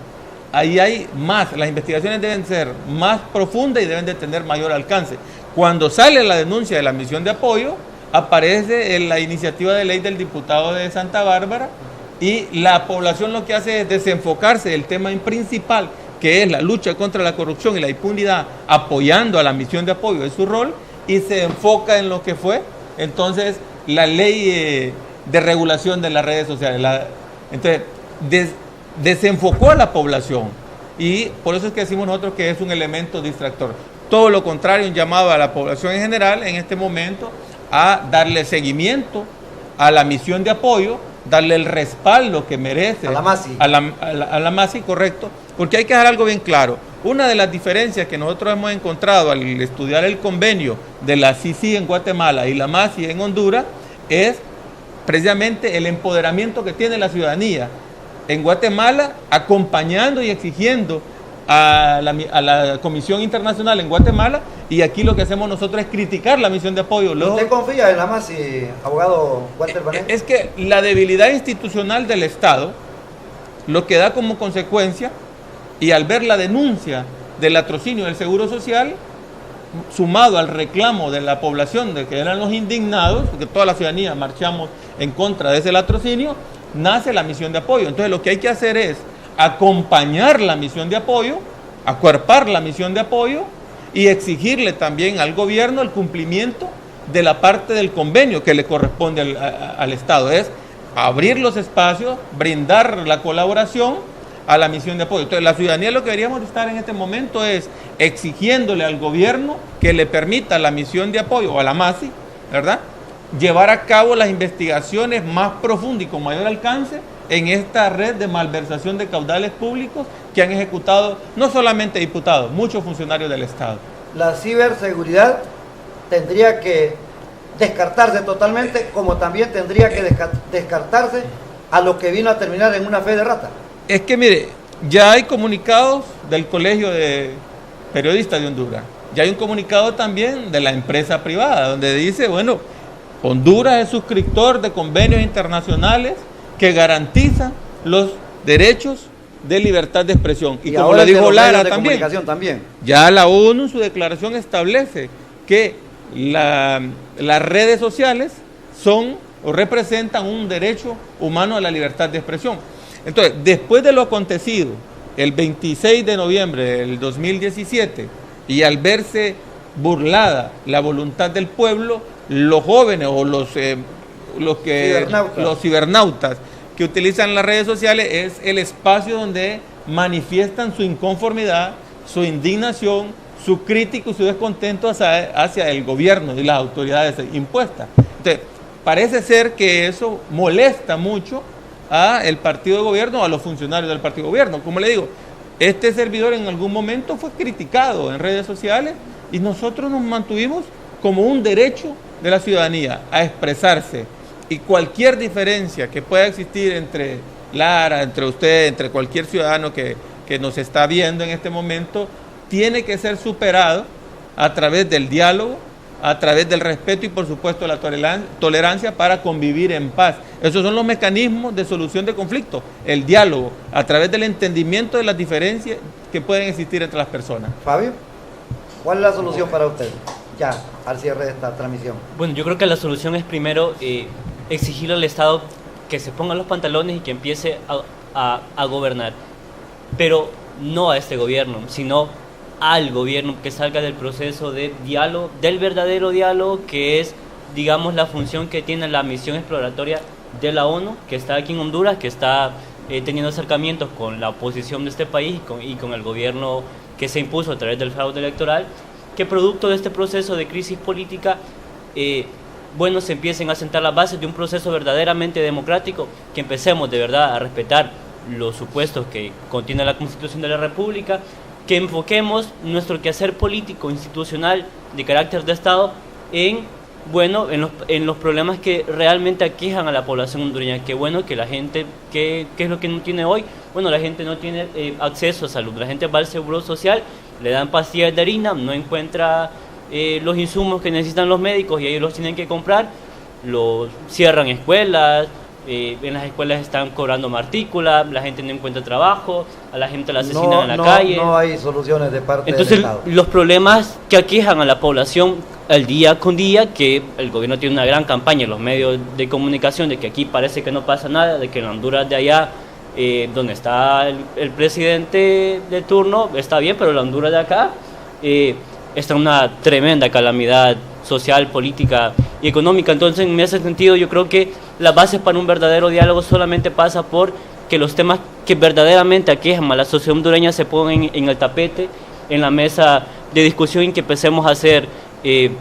Ahí hay más, las investigaciones deben ser más profundas y deben de tener mayor alcance. Cuando sale la denuncia de la misión de apoyo, aparece la iniciativa de ley del diputado de Santa Bárbara y la población lo que hace es desenfocarse del tema principal, que es la lucha contra la corrupción y la impunidad, apoyando a la misión de apoyo, es su rol, y se enfoca en lo que fue entonces la ley de regulación de las redes sociales. Entonces, desenfocó a la población y por eso es que decimos nosotros que es un elemento distractor. Todo lo contrario, un llamado a la población en general en este momento a darle seguimiento a la misión de apoyo, darle el respaldo que merece a la MASI. A la MASI, correcto, porque hay que dejar algo bien claro. Una de las diferencias que nosotros hemos encontrado al estudiar el convenio de la CICI en Guatemala y la MASI en Honduras es precisamente el empoderamiento que tiene la ciudadanía en Guatemala, acompañando y exigiendo a la Comisión Internacional en Guatemala, y aquí lo que hacemos nosotros es criticar la misión de apoyo. ¿Usted confía en la MASI, abogado Walter Vanegas? Es que la debilidad institucional del Estado, lo que da como consecuencia, y al ver la denuncia del latrocinio del Seguro Social, sumado al reclamo de la población de que eran los indignados, porque toda la ciudadanía marchamos en contra de ese latrocinio, nace la misión de apoyo. Entonces lo que hay que hacer es acompañar la misión de apoyo, acuerpar la misión de apoyo y exigirle también al gobierno el cumplimiento de la parte del convenio que le corresponde al Estado. Es abrir los espacios, brindar la colaboración a la misión de apoyo. Entonces la ciudadanía lo que deberíamos estar en este momento es exigiéndole al gobierno que le permita a la misión de apoyo o a la MASI, ¿verdad?, llevar a cabo las investigaciones más profundas y con mayor alcance en esta red de malversación de caudales públicos que han ejecutado no solamente diputados, muchos funcionarios del Estado. La ciberseguridad tendría que descartarse totalmente, como también tendría que descartarse a lo que vino a terminar en una fe de rata. Es que mire, ya hay comunicados del Colegio de Periodistas de Honduras, ya hay un comunicado también de la empresa privada donde dice, bueno, Honduras es suscriptor de convenios internacionales que garantizan los derechos de libertad de expresión. Y como lo dijo Lara también, ya la ONU en su declaración establece que las redes sociales son o representan un derecho humano a la libertad de expresión. Entonces, después de lo acontecido el 26 de noviembre del 2017 y al verse burlada la voluntad del pueblo, los jóvenes o los cibernautas que utilizan las redes sociales es el espacio donde manifiestan su inconformidad, su indignación, su crítica y su descontento hacia el gobierno y las autoridades impuestas. Entonces, parece ser que eso molesta mucho al partido de gobierno, a los funcionarios del partido de gobierno. Como le digo, este servidor en algún momento fue criticado en redes sociales y nosotros nos mantuvimos como un derecho de la ciudadanía a expresarse, y cualquier diferencia que pueda existir entre Lara, entre usted, entre cualquier ciudadano que nos está viendo en este momento, tiene que ser superado a través del diálogo, a través del respeto y por supuesto la tolerancia para convivir en paz. Esos son los mecanismos de solución de conflictos, el diálogo, a través del entendimiento de las diferencias que pueden existir entre las personas. Fabio, ¿cuál es la solución para usted? Ya, al cierre de esta transmisión. Bueno, yo creo que la solución es primero exigirle al Estado que se ponga los pantalones y que empiece a gobernar, pero no a este gobierno, sino al gobierno, que salga del proceso de diálogo, del verdadero diálogo, que es, digamos, la función que tiene la misión exploratoria de la ONU, que está aquí en Honduras, que está teniendo acercamientos con la oposición de este país y con el gobierno que se impuso a través del fraude electoral, que producto de este proceso de crisis política, se empiecen a sentar las bases de un proceso verdaderamente democrático, que empecemos de verdad a respetar los supuestos que contiene la Constitución de la República, que enfoquemos nuestro quehacer político, institucional, de carácter de Estado, en los problemas que realmente aquejan a la población hondureña. Qué bueno que la gente, ¿qué es lo que no tiene hoy? Bueno, la gente no tiene acceso a salud, la gente va al seguro social, le dan pastillas de harina, no encuentra los insumos que necesitan los médicos y ellos los tienen que comprar, cierran escuelas, en las escuelas están cobrando matrícula, la gente no encuentra trabajo, a la gente la asesinan en la calle. No hay soluciones de parte del Estado. Entonces, los problemas que aquejan a la población al día con día, que el gobierno tiene una gran campaña en los medios de comunicación de que aquí parece que no pasa nada, de que en Honduras de allá, donde está el presidente de turno, está bien, pero la Honduras de acá está en una tremenda calamidad social, política y económica. Entonces, en ese sentido, yo creo que la base para un verdadero diálogo solamente pasa por que los temas que verdaderamente aquejan a la sociedad hondureña se pongan en el tapete, en la mesa de discusión, y que empecemos a hacer, de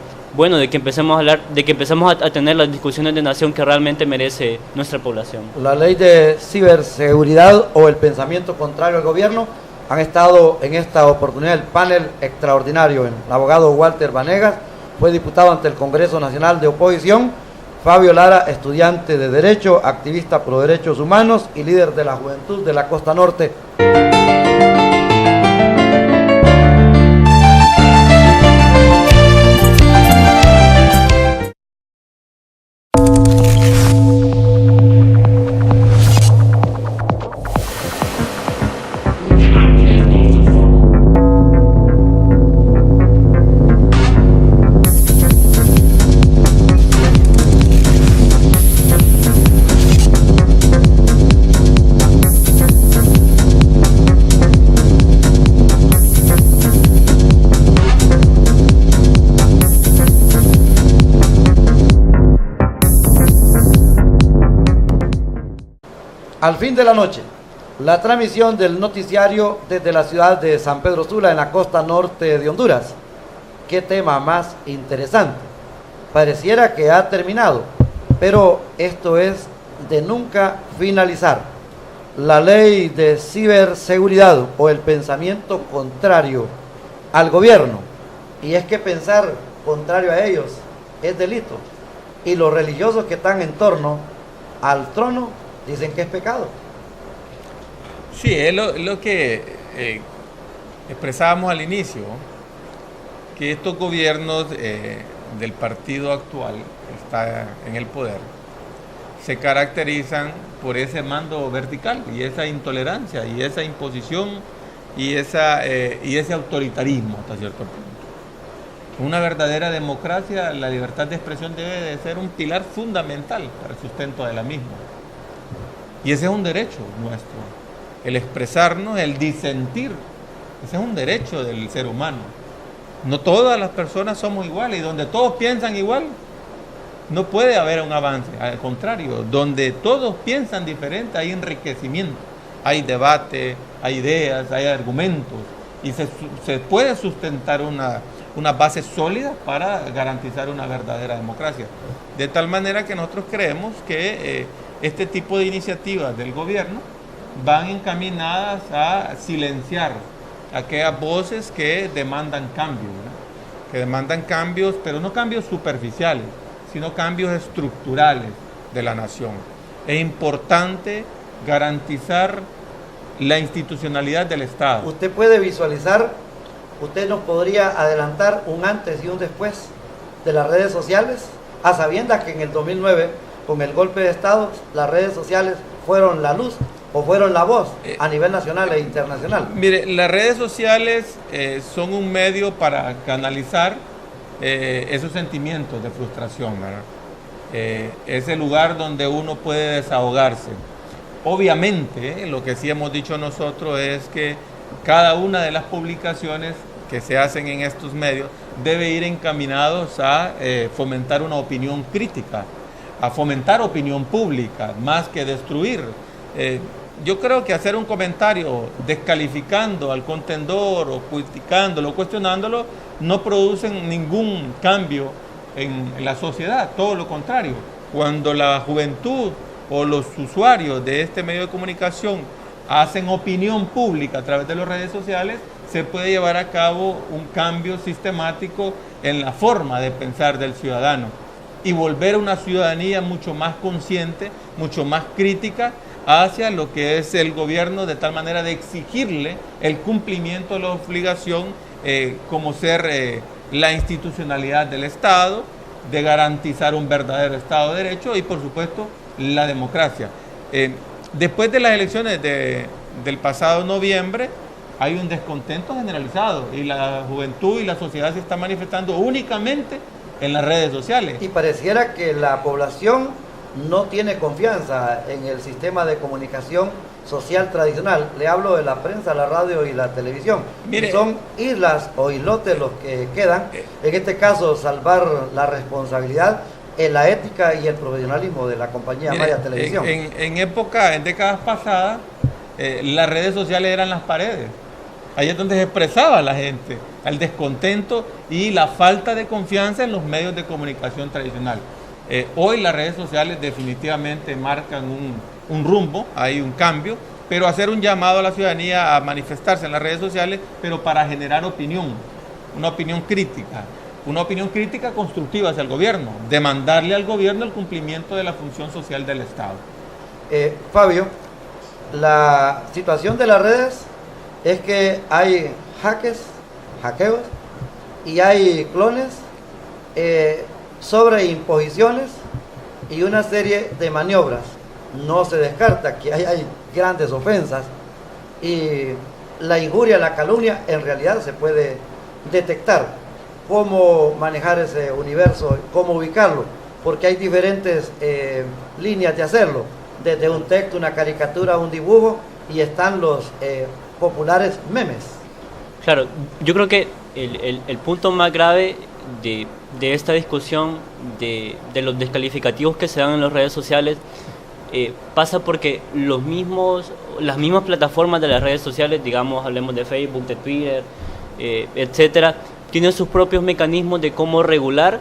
que empecemos a hablar, de que empecemos a tener las discusiones de nación que realmente merece nuestra población. La ley de ciberseguridad o el pensamiento contrario al gobierno han estado en esta oportunidad el panel extraordinario. El abogado Walter Vanegas fue diputado ante el Congreso Nacional de Oposición, Fabio Lara, estudiante de Derecho, activista pro derechos humanos y líder de la Juventud de la Costa Norte. Al fin de la noche, la transmisión del noticiario desde la ciudad de San Pedro Sula, en la costa norte de Honduras. Qué tema más interesante. Pareciera que ha terminado, pero esto es de nunca finalizar. La ley de ciberseguridad o el pensamiento contrario al gobierno. Y es que pensar contrario a ellos es delito. Y los religiosos que están en torno al trono dicen que es pecado. Sí, es lo que expresábamos al inicio, que estos gobiernos del partido actual que está en el poder se caracterizan por ese mando vertical y esa intolerancia y esa imposición y ese autoritarismo hasta cierto punto. Una verdadera democracia, la libertad de expresión debe de ser un pilar fundamental para el sustento de la misma. Y ese es un derecho nuestro, el expresarnos, el disentir, ese es un derecho del ser humano. No todas las personas somos iguales, y donde todos piensan igual, no puede haber un avance. Al contrario, donde todos piensan diferente hay enriquecimiento, hay debate, hay ideas, hay argumentos, y se puede sustentar una base sólida para garantizar una verdadera democracia. De tal manera que nosotros creemos que este tipo de iniciativas del gobierno van encaminadas a silenciar aquellas voces que demandan cambios, ¿verdad? Que demandan cambios, pero no cambios superficiales, sino cambios estructurales de la nación. Es importante garantizar la institucionalidad del Estado. Usted puede visualizar, usted nos podría adelantar un antes y un después de las redes sociales, a sabiendas que en el 2009, con el golpe de Estado, las redes sociales fueron la luz o fueron la voz a nivel nacional e internacional. Mire, las redes sociales son un medio para canalizar esos sentimientos de frustración, ¿verdad? Es el lugar donde uno puede desahogarse. Obviamente, lo que sí hemos dicho nosotros es que cada una de las publicaciones que se hacen en estos medios debe ir encaminados a fomentar una opinión crítica, a fomentar opinión pública, más que destruir. Yo creo que hacer un comentario descalificando al contendor o criticándolo, cuestionándolo, no producen ningún cambio en la sociedad, todo lo contrario. Cuando la juventud o los usuarios de este medio de comunicación hacen opinión pública a través de las redes sociales, se puede llevar a cabo un cambio sistemático en la forma de pensar del ciudadano y volver a una ciudadanía mucho más consciente, mucho más crítica hacia lo que es el gobierno, de tal manera de exigirle el cumplimiento de la obligación como ser la institucionalidad del Estado, de garantizar un verdadero Estado de Derecho y, por supuesto, la democracia. Después de las elecciones del pasado noviembre, hay un descontento generalizado y la juventud y la sociedad se está manifestando únicamente en las redes sociales. Y pareciera que la población no tiene confianza en el sistema de comunicación social tradicional. Le hablo de la prensa, la radio y la televisión. Mire, son islas o islotes los que quedan. En este caso, salvar la responsabilidad en la ética y el profesionalismo de la compañía Maya Televisión. En décadas pasadas, las redes sociales eran las paredes. Ahí es donde se expresaba la gente, el descontento y la falta de confianza en los medios de comunicación tradicional. Hoy las redes sociales definitivamente marcan un rumbo, hay un cambio, pero hacer un llamado a la ciudadanía a manifestarse en las redes sociales, pero para generar opinión, una opinión crítica constructiva hacia el gobierno, demandarle al gobierno el cumplimiento de la función social del Estado. Fabio, la situación de las redes es que hay hackeos y hay clones, sobreimposiciones y una serie de maniobras. No se descarta que hay grandes ofensas y la injuria, la calumnia en realidad se puede detectar. Cómo manejar ese universo, cómo ubicarlo, porque hay diferentes líneas de hacerlo, desde un texto, una caricatura, un dibujo, y están los populares memes. Claro, yo creo que el punto más grave de esta discusión de los descalificativos que se dan en las redes sociales pasa porque las mismas plataformas de las redes sociales, digamos, hablemos de Facebook, de Twitter, etcétera, tienen sus propios mecanismos de cómo regular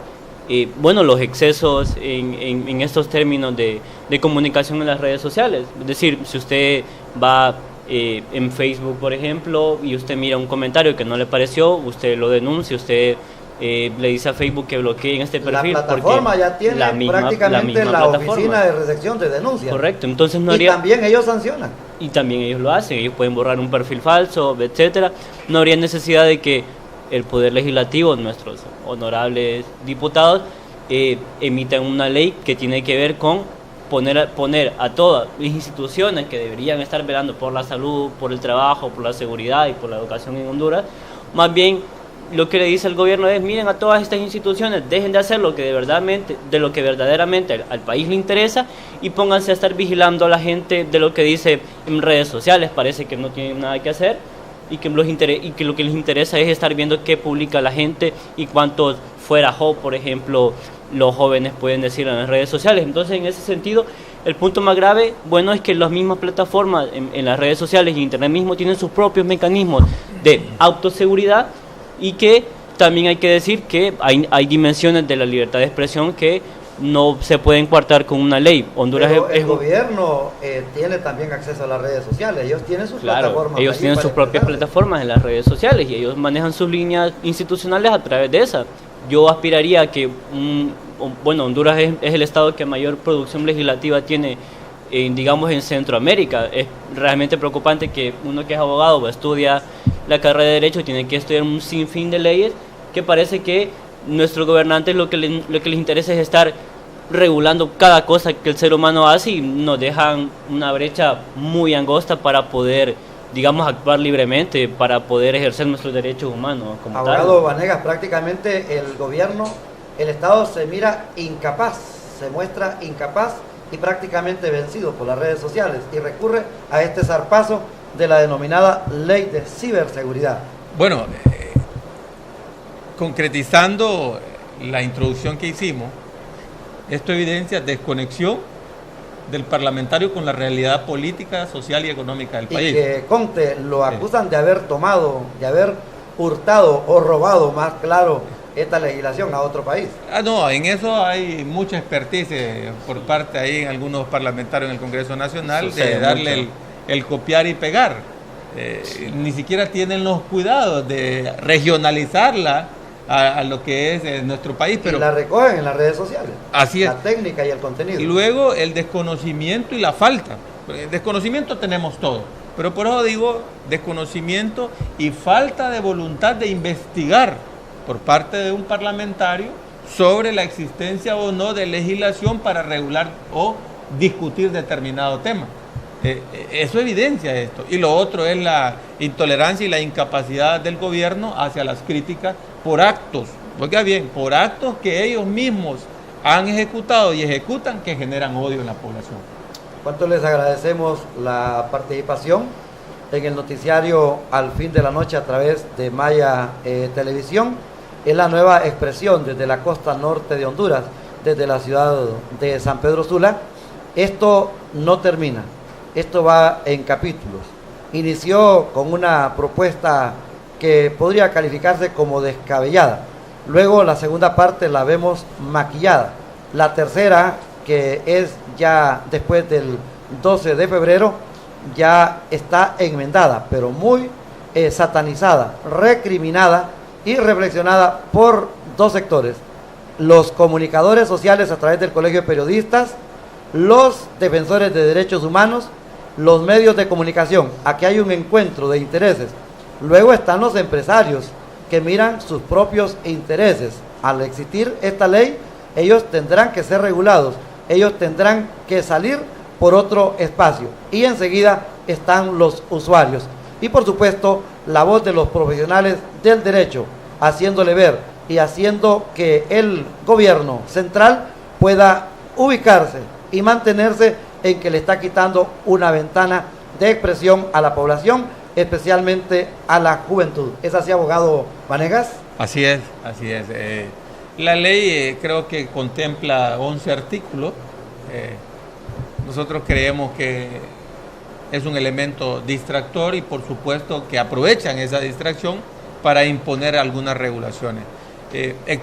los excesos en estos términos de comunicación en las redes sociales. Es decir, si usted va en Facebook, por ejemplo, y usted mira un comentario que no le pareció, usted lo denuncia, usted le dice a Facebook que bloqueen este perfil. La plataforma ya tiene prácticamente la oficina de recepción de denuncias. Correcto, entonces y también ellos sancionan. Y también ellos lo hacen, ellos pueden borrar un perfil falso, etcétera. No habría necesidad de que el Poder Legislativo, nuestros honorables diputados, emitan una ley que tiene que ver con poner a todas las instituciones que deberían estar velando por la salud, por el trabajo, por la seguridad y por la educación en Honduras. Más bien, lo que le dice el gobierno es: miren a todas estas instituciones, dejen de hacer lo que verdaderamente al país le interesa y pónganse a estar vigilando a la gente de lo que dice en redes sociales. Parece que no tienen nada que hacer y que lo que les interesa es estar viendo qué publica la gente y cuántos fuera Job, por ejemplo, los jóvenes pueden decirlo en las redes sociales. Entonces, en ese sentido, el punto más grave, bueno, es que las mismas plataformas en las redes sociales y Internet mismo tienen sus propios mecanismos de autoseguridad, y que también hay que decir que hay dimensiones de la libertad de expresión que no se pueden coartar con una ley. Honduras Pero el gobierno tiene también acceso a las redes sociales, ellos tienen sus plataformas. Ellos tienen sus propias plataformas en las redes sociales y ellos manejan sus líneas institucionales a través de esas. Yo aspiraría a que, Honduras es el estado que mayor producción legislativa tiene, digamos, en Centroamérica. Es realmente preocupante que uno que es abogado o estudia la carrera de Derecho tiene que estudiar un sinfín de leyes que parece que nuestros gobernantes lo que les interesa es estar regulando cada cosa que el ser humano hace y nos dejan una brecha muy angosta para poder, digamos, actuar libremente, para poder ejercer nuestros derechos humanos. Abogado Vanegas, prácticamente el gobierno, el Estado se mira incapaz, se muestra incapaz y prácticamente vencido por las redes sociales y recurre a este zarpazo de la denominada Ley de Ciberseguridad. Bueno, concretizando la introducción que hicimos, esto evidencia desconexión del parlamentario con la realidad política, social y económica del país. Y que conste, lo acusan de haber tomado, de haber hurtado o robado, más claro, esta legislación a otro país. No, en eso hay mucha expertise por parte ahí en algunos parlamentarios en el Congreso Nacional de darle el copiar y pegar. Ni siquiera tienen los cuidados de regionalizarla a lo que es nuestro país. Pero y la recogen en las redes sociales. Así es. La técnica y el contenido. Y luego el desconocimiento y la falta. El desconocimiento tenemos todo, pero por eso digo desconocimiento y falta de voluntad de investigar por parte de un parlamentario sobre la existencia o no de legislación para regular o discutir determinado tema. Eso evidencia esto. Y lo otro es la intolerancia y la incapacidad del gobierno hacia las críticas por actos, oiga bien, por actos que ellos mismos han ejecutado y ejecutan que generan odio en la población. ¿Cuánto les agradecemos la participación en el noticiario Al Fin de la Noche a través de Maya Televisión? Es la nueva expresión desde la costa norte de Honduras, desde la ciudad de San Pedro Sula. Esto no termina, esto va en capítulos. Inició con una propuesta que podría calificarse como descabellada. Luego la segunda parte la vemos maquillada. La tercera, que es ya después del 12 de febrero, ya está enmendada, pero muy satanizada, recriminada y reflexionada por dos sectores: los comunicadores sociales a través del Colegio de Periodistas, los defensores de derechos humanos, los medios de comunicación. Aquí hay un encuentro de intereses. Luego están los empresarios que miran sus propios intereses. Al existir esta ley, ellos tendrán que ser regulados, ellos tendrán que salir por otro espacio. Y enseguida están los usuarios. Y por supuesto, la voz de los profesionales del derecho, haciéndole ver y haciendo que el gobierno central pueda ubicarse y mantenerse en que le está quitando una ventana de expresión a la población, especialmente a la juventud. ¿Es así, abogado Vanegas? Así es, así es. La ley creo que contempla 11 artículos. Nosotros creemos que es un elemento distractor y por supuesto que aprovechan esa distracción para imponer algunas regulaciones.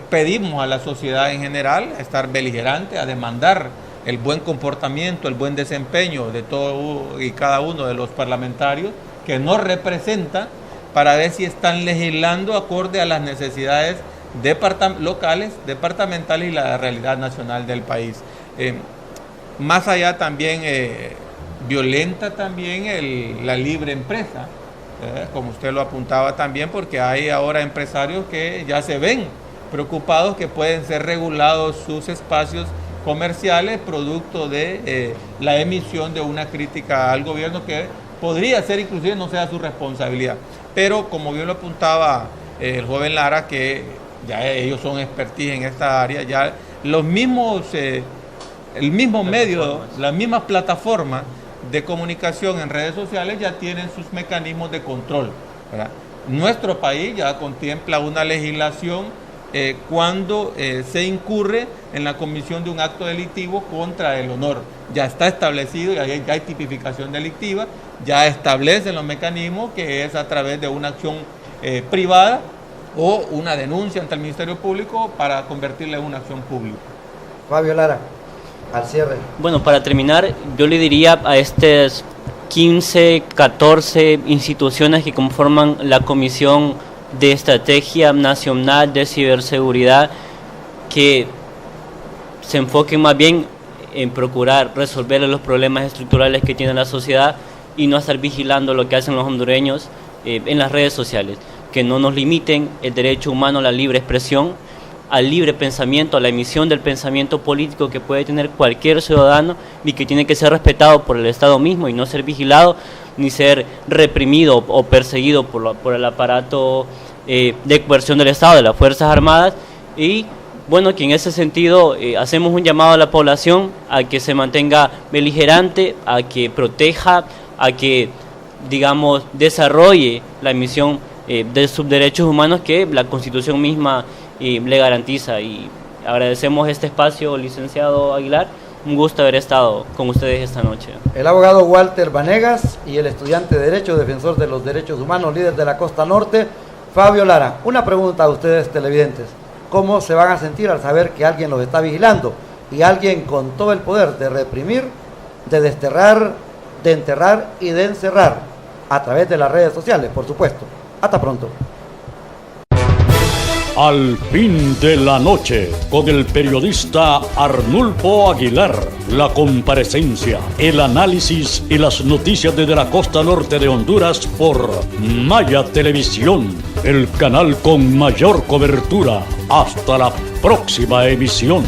Pedimos a la sociedad en general a estar beligerante, a demandar el buen comportamiento, el buen desempeño de todo y cada uno de los parlamentarios que nos representan, para ver si están legislando acorde a las necesidades locales, departamentales y la realidad nacional del país. Más allá también violenta también la libre empresa, como usted lo apuntaba también, porque hay ahora empresarios que ya se ven preocupados que pueden ser regulados sus espacios comerciales producto de la emisión de una crítica al gobierno que podría ser inclusive no sea su responsabilidad. Pero como bien lo apuntaba el joven Lara, que ya ellos son expertise en esta área, ya los mismos, el mismo medio, las mismas plataformas de comunicación en redes sociales ya tienen sus mecanismos de control, ¿verdad? Nuestro país ya contempla una legislación cuando se incurre en la comisión de un acto delictivo contra el honor. Ya está establecido, ya hay tipificación delictiva, ya establecen los mecanismos que es a través de una acción privada o una denuncia ante el Ministerio Público para convertirla en una acción pública. Fabio Lara, al cierre. Bueno, para terminar, yo le diría a estas 15, 14 instituciones que conforman la Comisión de Estrategia Nacional de Ciberseguridad que se enfoquen más bien en procurar resolver los problemas estructurales que tiene la sociedad y no estar vigilando lo que hacen los hondureños en las redes sociales, que no nos limiten el derecho humano a la libre expresión, al libre pensamiento, a la emisión del pensamiento político que puede tener cualquier ciudadano y que tiene que ser respetado por el Estado mismo y no ser vigilado ni ser reprimido o perseguido por el aparato de coerción del Estado, de las Fuerzas Armadas. Y bueno, que en ese sentido hacemos un llamado a la población a que se mantenga beligerante, a que proteja, a que, digamos, desarrolle la misión de sus derechos humanos que la Constitución misma le garantiza. Y agradecemos este espacio, licenciado Aguilar. Un gusto haber estado con ustedes esta noche. El abogado Walter Vanegas y el estudiante de Derecho, defensor de los derechos humanos, líder de la Costa Norte, Fabio Lara. Una pregunta a ustedes televidentes. ¿Cómo se van a sentir al saber que alguien los está vigilando y alguien con todo el poder de reprimir, de desterrar, de enterrar y de encerrar a través de las redes sociales, por supuesto? Hasta pronto. Al fin de la noche, con el periodista Arnulfo Aguilar, la comparecencia, el análisis y las noticias desde la costa norte de Honduras por Maya Televisión, el canal con mayor cobertura. Hasta la próxima emisión.